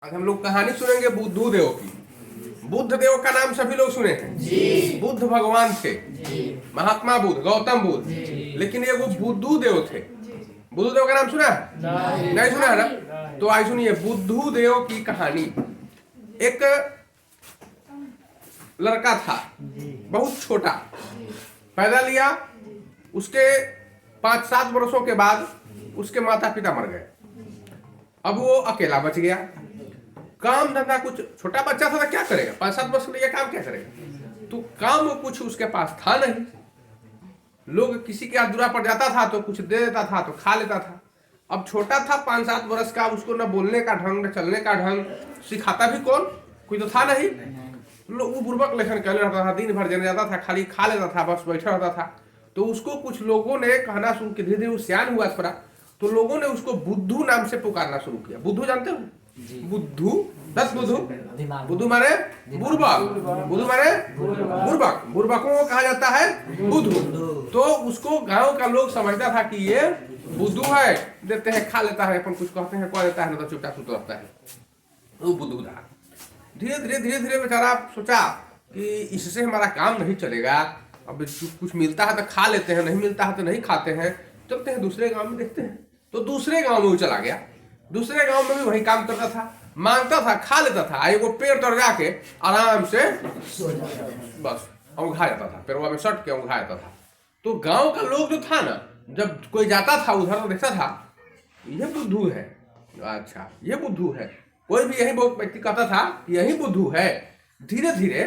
आज हम लोग कहानी सुनेंगे बुद्धू देव की। बुद्ध देव का नाम सभी लोग सुने हैं जी। बुद्ध भगवान थे महात्मा बुद्ध, गौतम बुद्ध, लेकिन ये वो बुद्धू देव थे। बुद्धू देव का नाम सुना है? नहीं सुना है ना? तो आज सुनिए बुद्धू देव की कहानी। एक लड़का था बहुत छोटा, पैदा लिया, उसके 5-7 वर्षों के बाद उसके माता पिता मर गए। अब वो अकेला बच गया। काम धंधा कुछ, छोटा बच्चा था तो क्या करेगा, 5-7 वर्ष के लिए काम क्या करेगा? तो काम कुछ उसके पास था नहीं। लोग किसी के अधूरा पड़ जाता था तो कुछ दे देता था तो खा लेता था। अब छोटा था 5-7 वर्ष का, उसको न बोलने का ढंग न चलने का ढंग, सिखाता भी कौन, कोई तो था नहीं। लोग वो बुर्बक लेखन कर रहता था, दिन भर जन जाता था, खाली खा लेता था, बस बैठा रहता था। तो उसको कुछ लोगों ने कहना शुरू किया, धीरे धीरे वो सियान हुआ थोड़ा, तो लोगों ने उसको बुद्धू नाम से पुकारना शुरू किया। बुद्धू जानते हो? बुद्धू, 10 बुद्धू। बुद्धू माने बुर्बक, बुद्धू माने बुर्बक, बुर्बकों को कहा जाता है बुद्धू। तो उसको गांव का लोग समझता था कि ये बुद्धू है, देते हैं खा लेता है, अपन कुछ कहते हैं कह देता है, ना तो चुपचाप सुता रहता है। वो बुद्धू था। धीरे धीरे बेचारा सोचा कि इससे हमारा काम नहीं चलेगा, अब कुछ मिलता है तो खा लेते हैं, नहीं मिलता है तो नहीं खाते हैं, चलते हैं दूसरे गांव में देखते हैं। तो दूसरे गांव में वो चला गया। दूसरे गांव में भी वही काम करता था, मांगता था, खा लेता था, एगो पेड़ तर जाके आराम से बस औंघा जाता था, पेड़वा में सट के औंघा जाता था। तो गांव का लोग जो था ना, जब कोई जाता था उधर तो देखता था ये बुद्धू है, अच्छा ये बुद्धू है, कोई भी यही बहुत व्यक्ति कहता था यही बुद्धू है। धीरे धीरे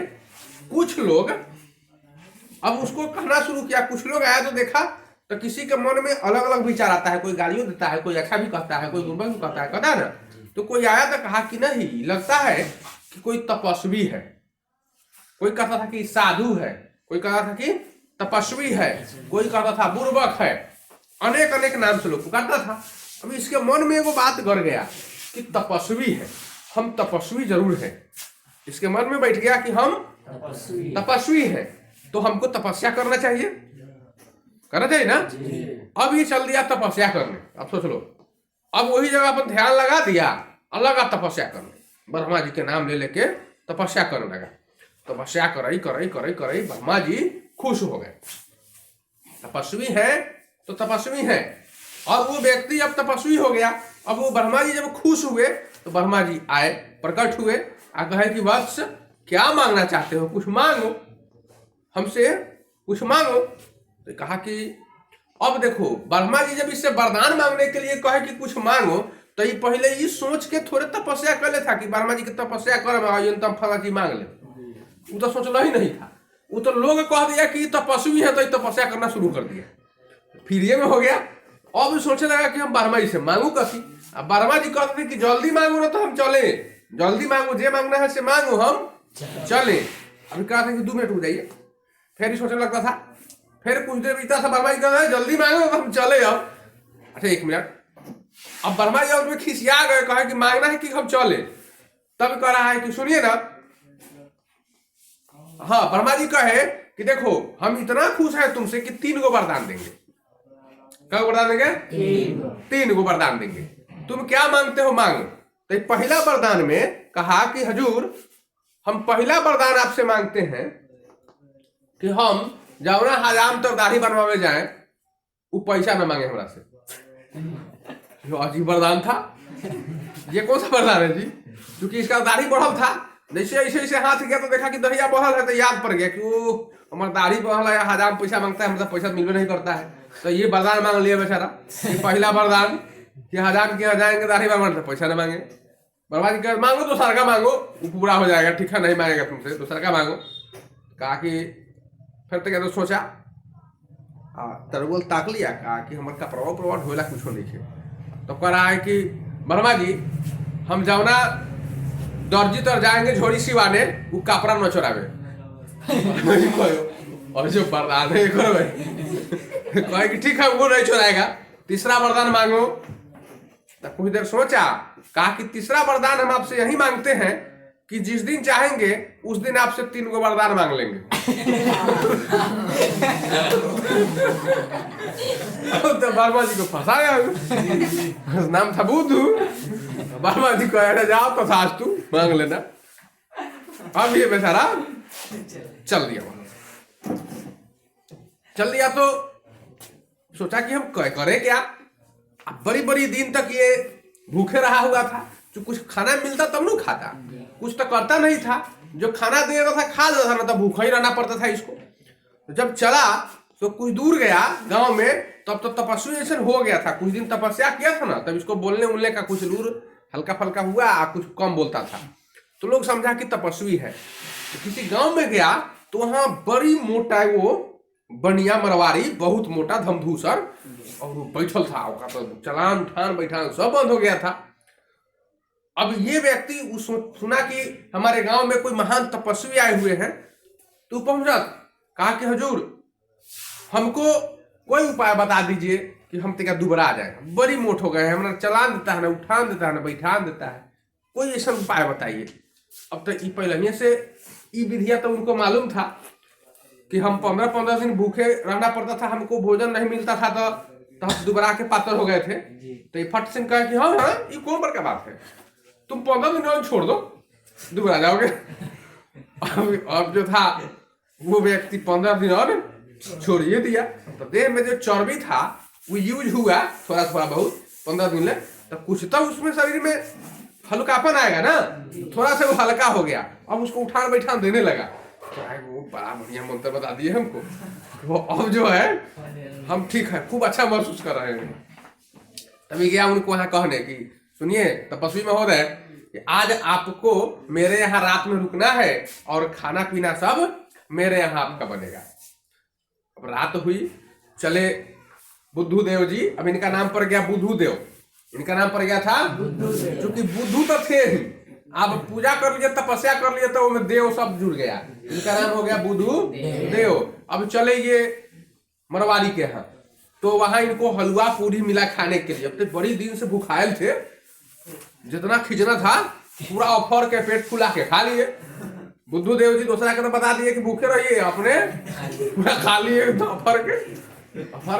कुछ लोग अब उसको कहना शुरू किया। कुछ लोग आया तो देखा तो किसी के मन में अलग अलग विचार आता है, कोई गालियों देता है, कोई अच्छा भी कहता है, कोई बुरा भी कहता है ना। तो कोई आया तो कहा कि नहीं, लगता है कि कोई तपस्वी है, कोई कहता था कि साधु है, कोई कहता था कि तपस्वी है, कोई कहता था बुर्बक है, अनेक अनेक नाम से लोग पुकारता था। अभी इसके मन में एगो बात गड़ गया कि तपस्वी है, हम तपस्वी जरूर है। इसके मन में बैठ गया कि हम तपस्वी हैं, तो हमको तपस्या करना चाहिए ना। अब ये चल दिया तपस्या करने। अब सोच लो, अब वही जगह पर ध्यान लगा दिया, अलग तपस्या करने, ब्रह्मा जी के नाम ले लेके तपस्या करने लगा। तपस्या करई करई करई करई ब्रह्मा जी खुश हो गए। तपस्वी है तो तपस्वी है, और वो व्यक्ति अब तपस्वी हो गया। अब वो ब्रह्मा जी जब खुश हुए तो ब्रह्मा जी आए, प्रकट हुए, आ कहे कि वत्स क्या मांगना चाहते हो, कुछ मांगो, हमसे कुछ मांगो। तो कहा कि अब देखो, ब्रह्मा जी जब इससे वरदान मांगने के लिए कहे कि कुछ मांगो, तो ये पहले ये सोच के थोड़े तपस्या कर ले था कि ब्रह्मा जी की तपस्या कर तब फला जी मांग ले। वो तो सोचना ही नहीं था। वो तो लोग कह दिया कि तपस्वी है तो ये तपस्या करना शुरू कर दिया, फिर ये में हो गया। अब सोचने लगा कि हम ब्रह्मा जी से मांगू कथी। अब ब्रह्मा जी कहते थे कि जल्दी मांगो ना तो हम चले, जल्दी मांगो, जे मांगना है से मांगो, हम चले। अभी कहा था कि 2 मिनट हो जाइए, फिर ही सोचने लगता था। फिर कुछ देर बीता था, ब्रह्मा जी कहते हैं जल्दी मांगो तो हम चले। अब अच्छा 1 मिनट, अब ब्रह्मा जी उसमें खिसिया गए, कहे कि मांगना है कि हम चले। तब कह रहा है कि सुनिए ना, हाँ ब्रह्मा जी कहे कि देखो हम इतना खुश हैं तुमसे कि 3 गो वरदान देंगे। क्या वरदान देंगे? 3 गो वरदान देंगे, तुम क्या मांगते हो मांगो। तो पहला वरदान में कहा कि हजूर हम पहला वरदान आपसे मांगते हैं कि हम जाओ ना हजाम तो दाढ़ी बनवावे जाए, वो पैसा न मांगे हमरा से। जो अजीब वरदान था, ये कौन सा वरदान है जी? क्योंकि इसका दाढ़ी बढ़ल था, जैसे ऐसे हाथ गया तो देखा कि दहिया बढ़ल है, तो याद पड़ गया कि वो हमारा दाढ़ी बढ़ल है, हजाम पैसा मांगता है, हमसे पैसा मिलवे नहीं करता है। तो ये वरदान मांग लिया बेचारा, पहला वरदान कि हजाम के यहाँ जाएंगे दाढ़ी बनवाने तो पैसा न मांगे। ब्रह्मा जी कह मांगो तो सरका मांगो, वो पूरा हो जाएगा, ठीक है नहीं मांगेगा तुमसे तो सरका मांगो। कहा कि फिर तो सोचा, तरबोल ताक लिया, कहा कि हमारे कपड़ा उपड़ा ढोला कुछ नहीं है। तो कह रहा है कि ब्रह्मा जी हम जाओ ना दर्जी तर जाएंगे झोड़ी सिवाने, वो कपड़ा न चोरावे। और जो वरदान है कहे कि ठीक है वो नहीं चुराएगा, तीसरा वरदान मांगो। तो कुछ देर सोचा, कहा कि तीसरा वरदान हम आपसे यही मांगते हैं कि जिस दिन चाहेंगे उस दिन आपसे 3 गो वरदान मांग लेंगे। तो ब्रह्मा जी को फंसाया, नाम था बुद्धू। वर्मा जी कह जाओ तो सास तू मांग लेना। अब ये बेचारा चल दिया वहां। चल दिया तो सोचा कि हम करें क्या। बड़ी बड़ी दिन तक ये भूखे रहा हुआ था, जो कुछ खाना मिलता तब नहीं खाता, कुछ तो करता नहीं था, जो खाना दे रहा था खा लेता था, ना तो भूखा ही रहना पड़ता था इसको। तो जब चला तो कुछ दूर गया गांव में, तब तो तपस्वी ऐसा हो गया था, कुछ दिन तपस्या किया था ना, तब इसको बोलने उलने का कुछ लूर हल्का फल्का हुआ, कुछ कम बोलता था, तो लोग समझा कि तपस्वी है। तो किसी गांव में गया तो वहां बड़ी मोटा वो बनिया मरवारी, बहुत मोटा धमधूसर, और वो बैठल था, तो चलान उठान बैठान सब बंद हो गया था। अब ये व्यक्ति सुना कि हमारे गांव में कोई महान तपस्वी आए हुए हैं, तो पहुंचा, कहा कि हुजूर हमको कोई उपाय बता दीजिए कि हम तेरा दुबरा आ जाएगा, बड़ी मोट हो गए हैं, हमारा चलान देता है ना, उठान देता है ना, बैठान देता है, कोई ऐसा उपाय बताइए। अब तो पहले से ई विधिया तो उनको मालूम था कि हम 15-15 दिन भूखे रहना पड़ता था, हमको भोजन नहीं मिलता था, तो हम दुबरा के पातर हो गए थे। तो ये फट सिंह कहा कि हाँ हाँ ये कौन बड़का बात है, तुम 15 दिन और छोड़ दो दुबरा जाओगे। अब जो था वो व्यक्ति 15 दिन और छोड़िए दिया, तो देह में जो चर्बी था वो यूज हुआ थोड़ा थोड़ा बहुत 15 दिन में, तो कुछ तो उसमें शरीर में हल्कापन आएगा ना, थोड़ा सा वो हल्का हो गया। अब उसको उठान बैठान देने लगा, तो वो बड़ा बढ़िया मंत्र बता दिए हमको, वो अब जो है हम ठीक है, खूब अच्छा महसूस कर रहे हैं। तभी गया उनको वहां कहने की सुनिए तपस्वी महोदय, आज आपको मेरे यहाँ रात में रुकना है और खाना पीना सब मेरे यहाँ आपका बनेगा। अब रात हुई, चले बुद्धू देव जी, अब इनका नाम पड़ गया बुद्धू देव, इनका नाम पड़ गया था क्योंकि बुद्धू तो थे ही, अब पूजा कर लिए तपस्या कर लिए तो उनमें देव सब जुड़ गया, इनका नाम हो गया बुद्धू देव। अब चले ये मरवाड़ी के यहाँ, तो वहां इनको हलवा पूरी मिला खाने के लिए, अब तो बड़ी दिन से भूखायल थे, जितना खिंचना था पूरा ऑफर के पेट फुला के खा लिए। बुद्धू देव जी दूसरा के तो बता दिए कि भूखे रहिए, अपने पूरा खा लिए, ऑफर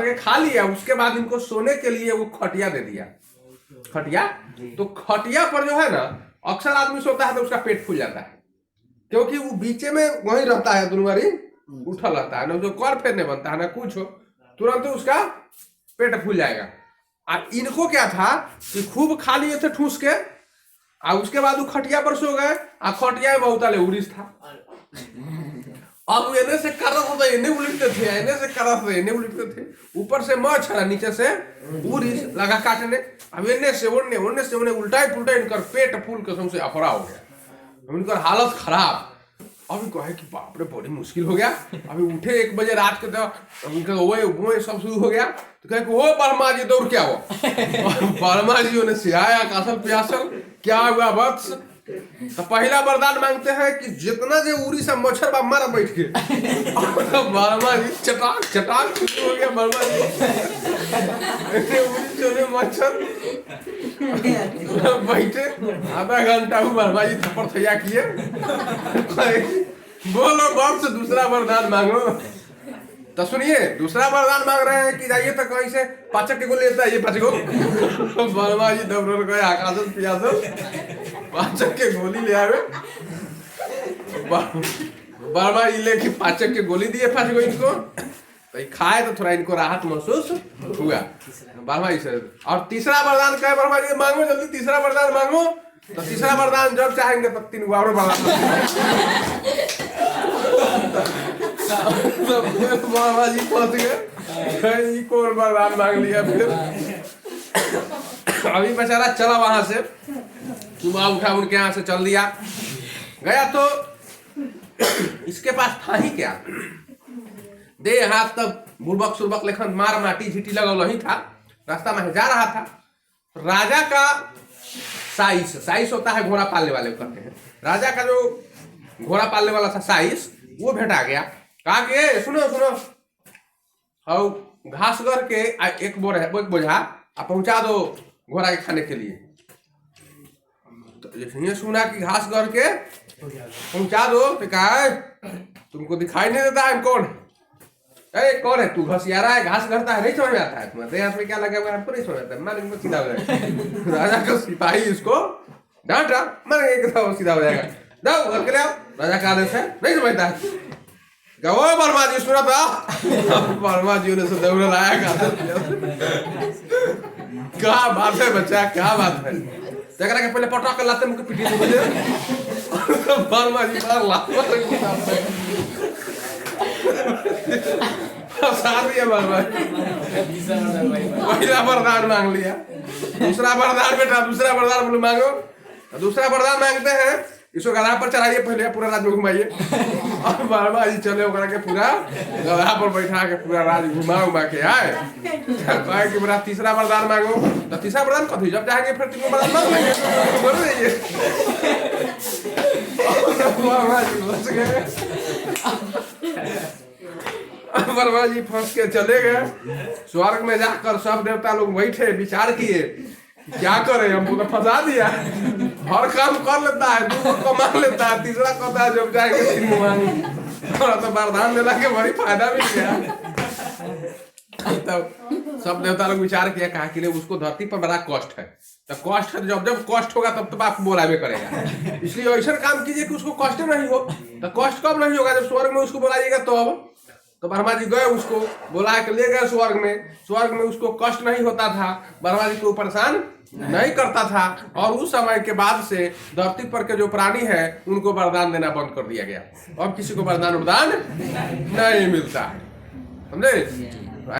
के खा लिया। उसके बाद इनको सोने के लिए वो खटिया दे दिया, खटिया। तो खटिया पर जो है ना अक्सर आदमी सोता है तो उसका पेट फूल जाता है, क्योंकि वो बीचे में वहीं रहता है, दोनों बारी उठा रहता है ना, जो कर फेरने बनता है ना कुछ हो, तुरंत उसका पेट फूल जाएगा। और इनको क्या था कि खूब खा लिए थे ठूस के, और उसके बाद वो खटिया पर सो गए, और खटिया में बहुत आले उड़ीस था। अब एने से कर रहा था एने उलटते थे, एने से कर रहा था एने उलटते थे, ऊपर से मच्छर नीचे से उड़ीस लगा काटने। अब एने से ओढ़ने ओढ़ने से उन्हें उल्टा पुल्टा इनकर पेट फूल कसम से अफरा हो गया, अब इनकर हालत खराब। अभी कहे कि बाप रे बड़ी मुश्किल हो गया। अभी उठे 1 बजे रात के, तो वो सब शुरू हो गया, तो कहे कि वो बर्मा जी दौड़ क्या हो। बर्मा जी उन्हें सिहाया कासल प्यासल, क्या हुआ वत्स, तो पहला वरदान मांगते हैं कि जितना जो उरी से मच्छर बा मारा बैठ के। तो बर्मा जी चटाक चटाक शुरू हो गया, बर्मा जी उरी से मच्छर बैठे, आधा घंटा बर्मा जी थप्पड़ थैया किए, बोलो वंश दूसरा वरदान मांगो। तो सुनिए दूसरा वरदान मांग रहे हैं कि जाइए तो कहीं से पाचक के गोली लेता है, ये 5 गो। बर्मा जी दौड़ गए आकाशल पियासल, पाचक के गोली ले आवे। बर्मा जी लेके पाचक के गोली दिए 5 गो इनको, तो खाए तो थोड़ा इनको राहत महसूस हुआ बर्मा जी से। और तीसरा वरदान कहे बर्मा जी मांगो जल्दी, तीसरा वरदान मांगो। तो तीसरा वरदान जब चाहेंगे तब 3 गो और बर्मा जी पहुंच गए, कौन वरदान मांग लिया। फिर अभी बेचारा चला वहां से, सुबह उठा उनके यहाँ से चल दिया गया, तो इसके पास था ही क्या, दे हाथ तब बुर्बक सुरबक लेखन मार माटी झीटी लगा वही था, रास्ता में जा रहा था। राजा का साइस होता है घोड़ा पालने वाले कहते हैं, राजा का जो घोड़ा पालने वाला था साइस, वो भेटा गया। कहा कि सुनो सुनो, और घासगर के एक बोझा पहुंचा दो घोड़ा के खाने के लिए। तो जैसे सुना कि घासगर के पहुंचा दो, तो कहा तुमको दिखाई नहीं देता है कौन? अरे कौन है तू, घसिया रहा है, घास करता है, नहीं समझ में आता है तुम्हारे हाथ में क्या लगा हुआ है, हमको नहीं समझ आता, मारेंगे तो सीधा हो जाएगा। राजा का सिपाही इसको डांटा, मारेंगे तो सीधा हो जाएगा, जाओ घर के ले आओ। राजा का आदेश है, नहीं समझता है, वो वर्मा जी सुना था। वर्मा जी ने दौड़ लाया, क्या बात है बच्चा, क्या बात है, देखा के पहले पटा कर लाते मुझे पिटी मुझे। वर्मा जी मार ला पहला वरदान मांग लिया, दूसरा वरदान बेटा, दूसरा वरदान बोले मांगो। दूसरा वरदान मांगते हैं, इसको गधा पर चढ़ाइए, पहले पूरा राज में घुमाइए। और वर्मा जी चले होकर के पूरा गधा पर बैठा के पूरा राज घुमा के आए। कहे कि मेरा तीसरा वरदान मांगो, तो तीसरा वरदान कभी जब चाहेंगे फिर तीसरा वरदान मांग लेंगे, बोल दीजिए। वर्मा जी फंस गए, वर्मा जी फंस के चले गए। स्वर्ग में जाकर सब देवता लोग बैठे, विचार किए क्या करे, हमको तो फंसा दिया, हर काम कर लेता है, दूसरों को मान लेता है, तीसरा कहता है जब जाएंगे तीन मांगे, और तो वरदान देला के बड़ी फायदा भी किया। तब सब देवता लोग विचार किया, कहा कि उसको धरती पर बड़ा कष्ट है, तो कष्ट है, जब जब कष्ट होगा तब तो आपको बुलावे करेगा, इसलिए ऐसा काम कीजिए कि उसको कष्ट नहीं हो। तो कष्ट कब नहीं होगा, जब स्वर्ग में उसको बुलाइएगा तो ब्रह्मा जी गए, उसको बुला के ले गए स्वर्ग में। स्वर्ग में उसको कष्ट नहीं होता था, ब्रह्मा जी को परेशान नहीं करता था, और उस समय के बाद से धरती पर के जो प्राणी है उनको वरदान देना बंद कर दिया गया। अब किसी को वरदान नहीं मिलता है, समझे।